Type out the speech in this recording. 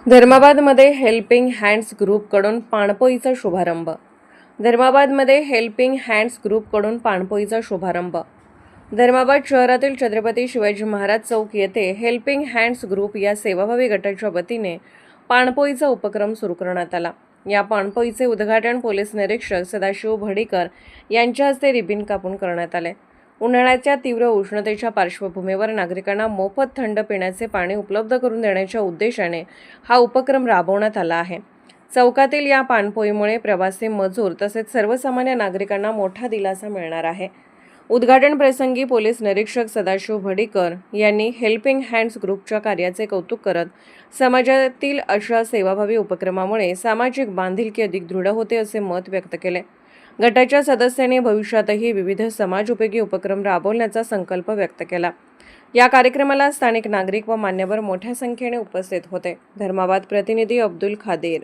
धर्माबादमध्ये helping hands ग्रुपकडून पाणपोईचा शुभारंभ. धर्माबादमध्ये helping hands ग्रुपकडून पाणपोईचा शुभारंभ. धर्माबाद शहरातील छत्रपती शिवाजी महाराज चौक येथे हेल्पिंग हँड्स ग्रुप या सेवाभावी गटाच्या वतीने पाणपोईचा उपक्रम सुरू करण्यात आला. या पाणपोईचे उद्घाटन पोलीस निरीक्षक सदाशिव भडीकर यांच्या हस्ते रिबीन कापून करण्यात आले. उन्हाळ्याच्या तीव्र उष्णतेच्या पार्श्वभूमीवर नागरिकांना मोफत थंड पिण्याचे पाणी उपलब्ध करून देण्याच्या उद्देशाने हा उपक्रम राबवण्यात आला आहे. चौकातील या पाणपोईमुळे प्रवासी मजूर तसेच सर्वसामान्य नागरिकांना मोठा दिलासा मिळणार आहे. उद्घाटन प्रसंगी पोलीस निरीक्षक सदाशिव भडीकर यांनी हेल्पिंग हँड्स ग्रुपच्या कार्याचे कौतुक करत समाजातील अशा सेवाभावी उपक्रमामुळे सामाजिक बांधिलकी अधिक दृढ होते असे मत व्यक्त केले. गटाच्या सदस्यांनी भविष्यातही विविध समाजोपयोगी उपक्रम राबवण्याचा संकल्प व्यक्त केला. या कार्यक्रमाला स्थानिक नागरिक व मान्यवर मोठ्या संख्येने उपस्थित होते. धर्माबाद प्रतिनिधी अब्दुल खादीर.